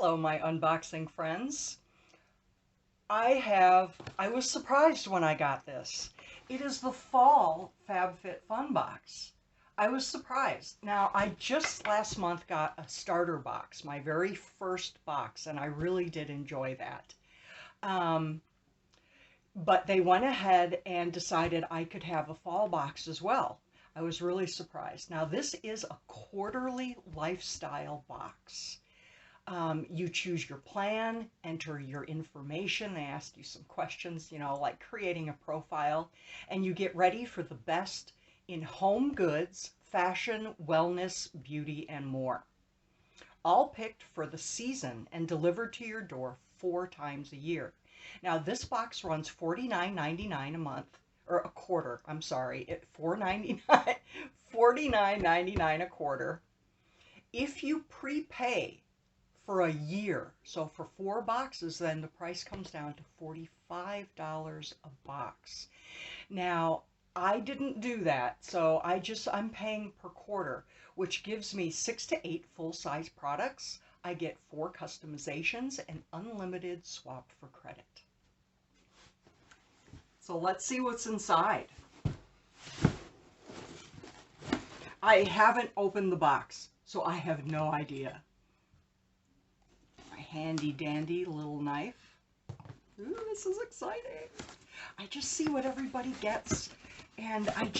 Hello, my unboxing friends. I was surprised when I got this. It is the fall FabFitFun box. I was surprised. Now, I just last month got a starter box, my very first box, and I really did enjoy that. But they went ahead and decided I could have a fall box as well. I was really surprised. Now, this is a quarterly lifestyle box. You choose your plan, enter your information, they ask you some questions, like creating a profile, and you get ready for the best in home goods, fashion, wellness, beauty, and more. All picked for the season and delivered to your door 4 times a year. Now, this box runs $49.99 a month, or a quarter, I'm sorry, at $4.99, $49.99 a quarter. If you prepay for a year, so for 4 boxes, then the price comes down to $45 a box. Now, I didn't do that, so I'm paying per quarter, which gives me 6 to 8 full-size products. I get 4 customizations and unlimited swap for credit. So let's see what's inside. I haven't opened the box, so I have no idea. My handy dandy little knife. Ooh, this is exciting. I just see what everybody gets, and I'm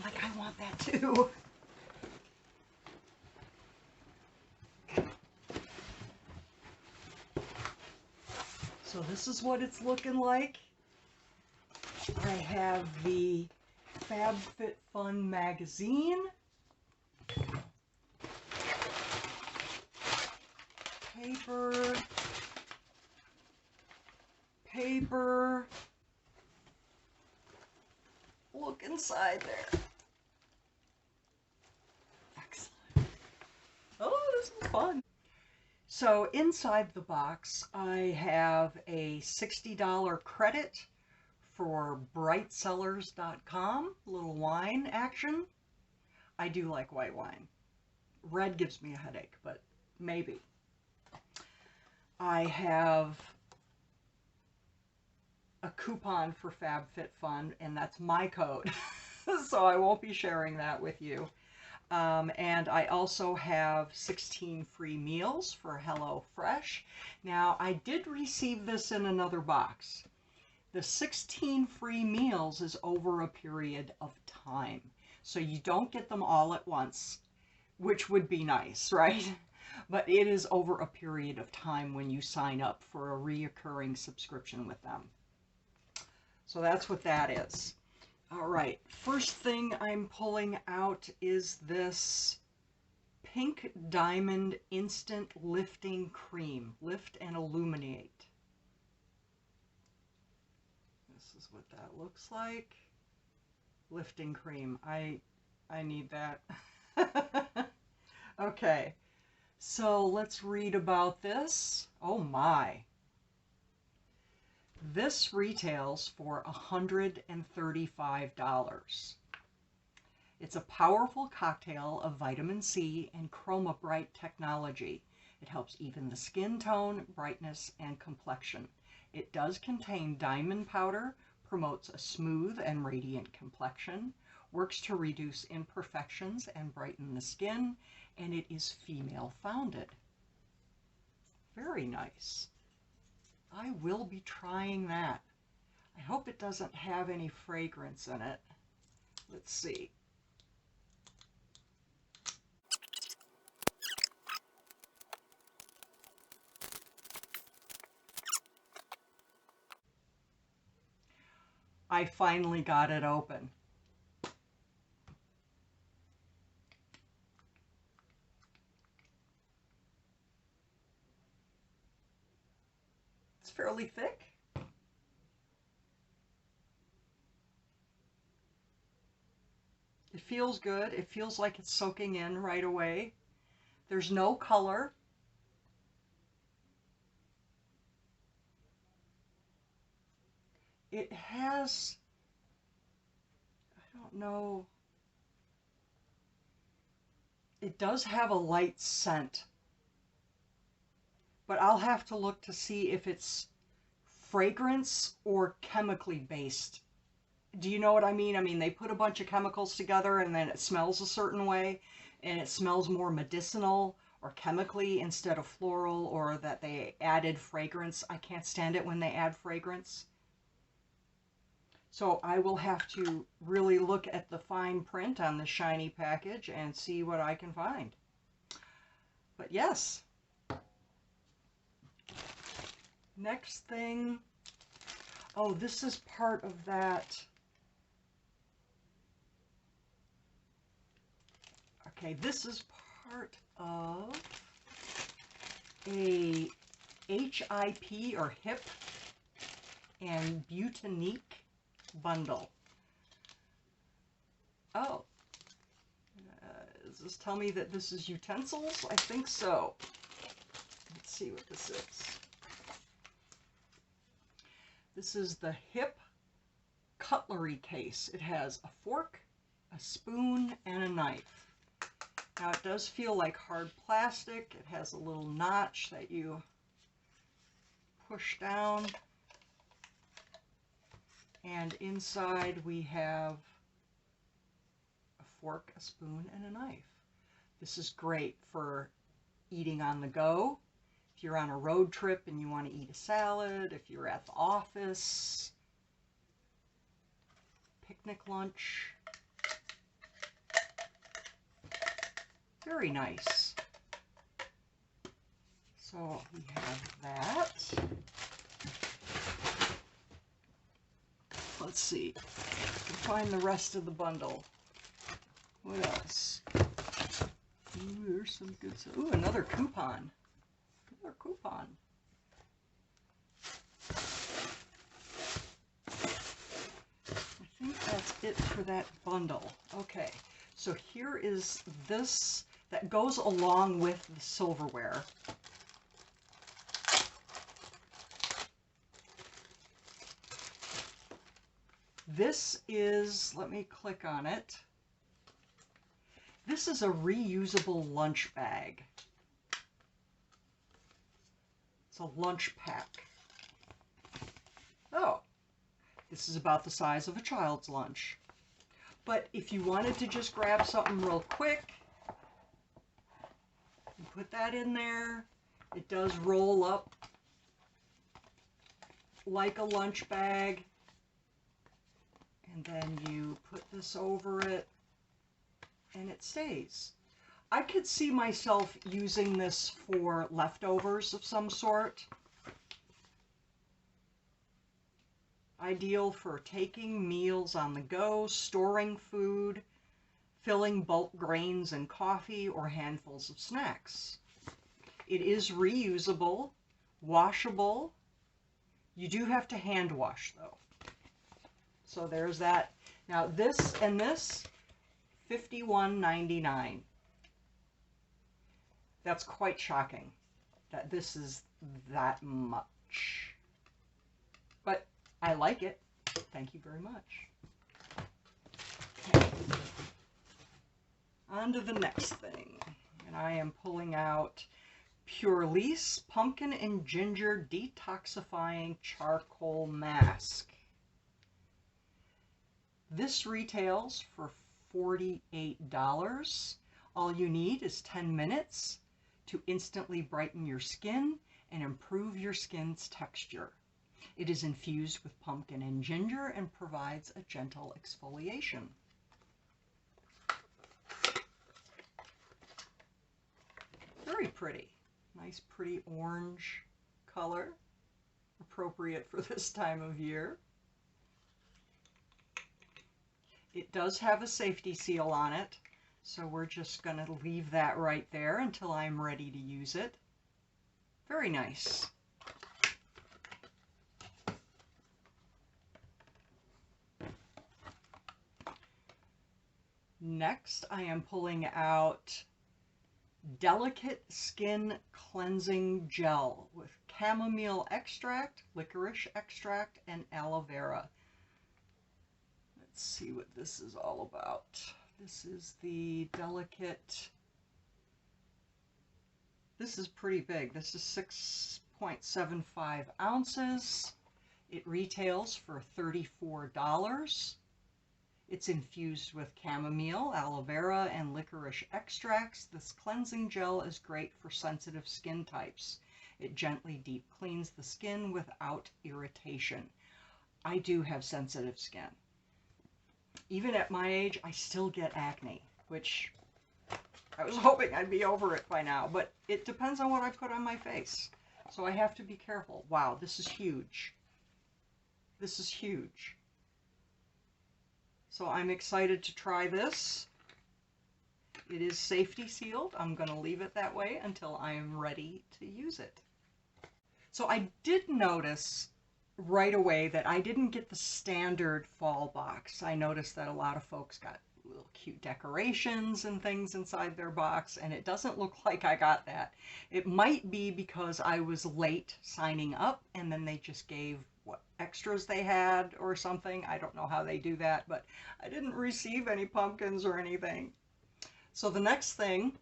like, I want that too. So this is what it's looking like. I have the FabFitFun magazine, paper, look inside there. Excellent. Oh, this is fun. So inside the box, I have a $60 credit for brightsellers.com, little wine action. I do like white wine. Red gives me a headache, but maybe. I have a coupon for FabFitFun, and that's my code, so I won't be sharing that with you. And I also have 16 free meals for HelloFresh. Now, I did receive this in another box. The 16 free meals is over a period of time, so you don't get them all at once, which would be nice, right? But it is over a period of time when you sign up for a reoccurring subscription with them. So that's what that is. All right, first thing I'm pulling out is this Pink Diamond Instant Lifting Cream. Lift and Illuminate. This is what that looks like. Lifting cream. I need that. Okay, so let's read about this. Oh my. This retails for $135. It's a powerful cocktail of vitamin C and Chroma Bright technology. It helps even the skin tone, brightness, and complexion. It does contain diamond powder, promotes a smooth and radiant complexion, works to reduce imperfections and brighten the skin, and it is female founded. Very nice. I will be trying that. I hope it doesn't have any fragrance in it. Let's see. I finally got it open. It's fairly thick. It feels good. It feels like it's soaking in right away. There's no color. It has, I don't know, it does have a light scent. but I'll have to look to see if it's fragrance or chemically based. Do you know what I mean? I mean, they put a bunch of chemicals together and then it smells a certain way, and it smells more medicinal or chemically instead of floral, or that they added fragrance. I can't stand it when they add fragrance. So I will have to really look at the fine print on the shiny package and see what I can find. But yes. Next thing. Oh, this is part of that. Okay, this is part of a HIP or HIP and Butanique bundle. Oh, does this tell me that this is utensils? I think so. Let's see what this is. This is the HIP Cutlery Case. It has a fork, a spoon, and a knife. Now it does feel like hard plastic. It has a little notch that you push down. And inside we have a fork, a spoon, and a knife. This is great for eating on the go. If you're on a road trip and you want to eat a salad, if you're at the office, picnic lunch. Very nice. So we have that. Let's see. I can find the rest of the bundle. What else? Ooh, there's some good stuff. Ooh, another coupon. Another coupon. I think that's it for that bundle. Okay, so here is this that goes along with the silverware. This is, let me click on it. This is a reusable lunch bag. It's a lunch pack. Oh, this is about the size of a child's lunch. But if you wanted to just grab something real quick, you put that in there. It does roll up like a lunch bag. And then you put this over it and it stays. I could see myself using this for leftovers of some sort. Ideal for taking meals on the go, storing food, filling bulk grains and coffee, or handfuls of snacks. It is reusable, washable. You do have to hand wash though. So there's that. Now this and this, $51.99. That's quite shocking that this is that much. But I like it. Thank you very much. Okay. On to the next thing. And I am pulling out Pure Lease Pumpkin and Ginger Detoxifying Charcoal Mask. This retails for $48. All you need is 10 minutes to instantly brighten your skin and improve your skin's texture. It is infused with pumpkin and ginger and provides a gentle exfoliation. Very pretty. Nice pretty orange color, appropriate for this time of year. It does have a safety seal on it, so we're just going to leave that right there until I'm ready to use it. Very nice. Next, I am pulling out Delicate Skin Cleansing Gel with chamomile extract, licorice extract, and aloe vera. Let's see what this is all this is the Delicate This is pretty big. This is 6.75 ounces. It retails for $34. It's infused with chamomile, aloe vera, and licorice extracts. This cleansing gel is great for sensitive skin types. It gently deep cleans the skin without irritation. I do have sensitive skin. Even at my age, I still get acne, which I was hoping I'd be over it by now, but it depends on what I put on my face. So I have to be careful. Wow, this is huge. This is huge. So I'm excited to try this. It is safety sealed. I'm going to leave it that way until I am ready to use it. So I did notice right away that I didn't get the standard fall box. I noticed that a lot of folks got little cute decorations and things inside their box, and it doesn't look like I got that. It might be because I was late signing up and then they just gave what extras they had or something. I don't know how they do that, but I didn't receive any pumpkins or anything. So the next thing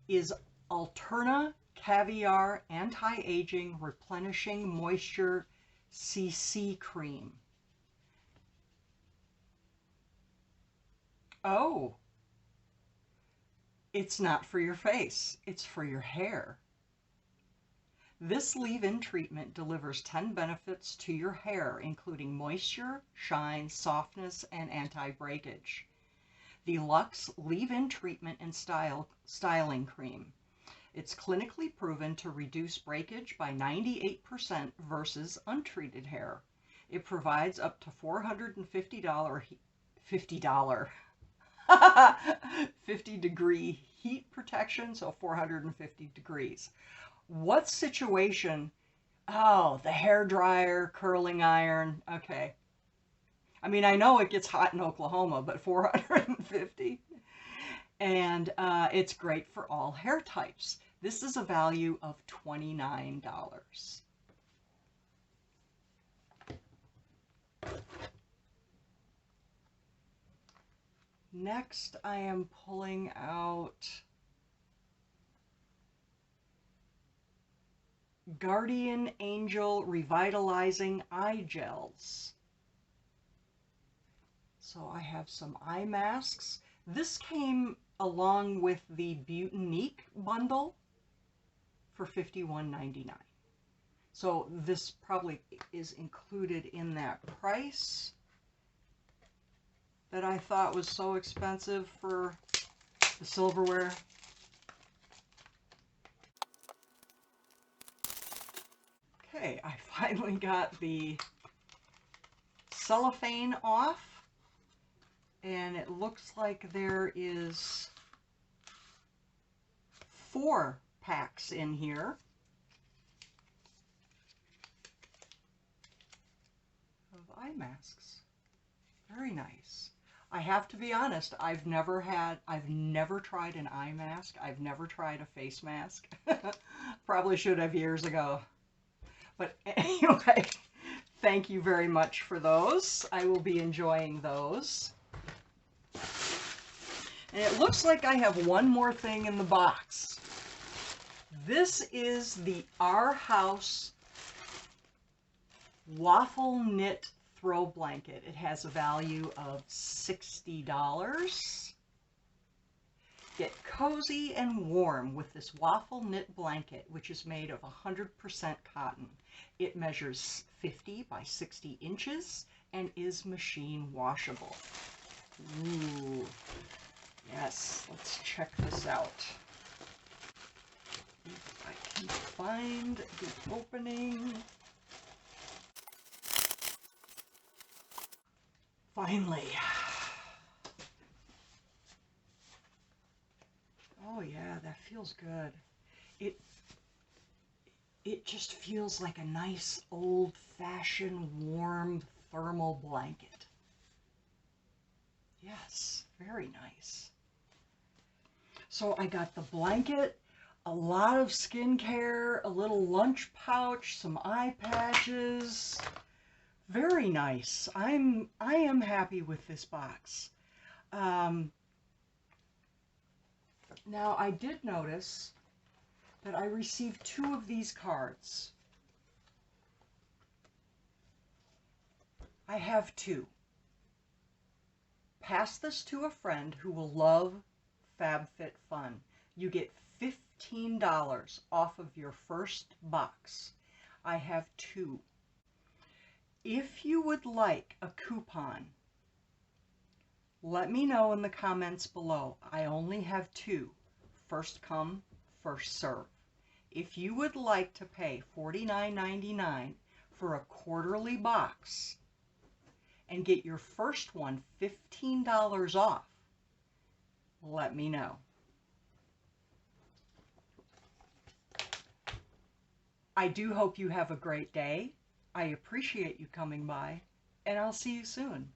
is Alterna Caviar Anti-Aging Replenishing Moisture CC Cream. Oh, it's not for your face, it's for your hair. This leave-in treatment delivers 10 benefits to your hair, including moisture, shine, softness, and anti-breakage. The Luxe Leave-In Treatment and Styling Cream. It's clinically proven to reduce breakage by 98% versus untreated hair. It provides up to $50 heat protection, so 450 degrees. What situation? Oh, the hair dryer, curling iron. Okay. I mean, I know it gets hot in Oklahoma, but 450. And it's great for all hair types. This is a value of $29. Next, I am pulling out Guardian Angel Revitalizing Eye Gels. So I have some eye masks. This came along with the Butanique bundle for $51.99. So this probably is included in that price that I thought was so expensive for the silverware. Okay, I finally got the cellophane off, and it looks like there is 4 packs in here of eye masks. Very nice. I have to be honest, I've never tried an eye mask. I've never tried a face mask. Probably should have years ago. But anyway, thank you very much for those. I will be enjoying those. And it looks like I have one more thing in the box. This is the Our House Waffle Knit Throw Blanket. It has a value of $60. Get cozy and warm with this waffle knit blanket, which is made of 100% cotton. It measures 50 by 60 inches and is machine washable. Ooh. Yes, let's check this out. If I can find the opening. Finally. Oh yeah, that feels good. It just feels like a nice old-fashioned warm thermal blanket. Yes, very nice. So I got the blanket, a lot of skincare, a little lunch pouch, some eye patches. Very nice. I am happy with this box. Now, I did notice that I received 2 of these cards. I have 2. Pass this to a friend who will love FabFitFun. You get $15 off of your first box. I have 2. If you would like a coupon, let me know in the comments below. I only have 2. First come, first serve. If you would like to pay $49.99 for a quarterly box and get your first one $15 off, let me know. I do hope you have a great day. I appreciate you coming by, and I'll see you soon.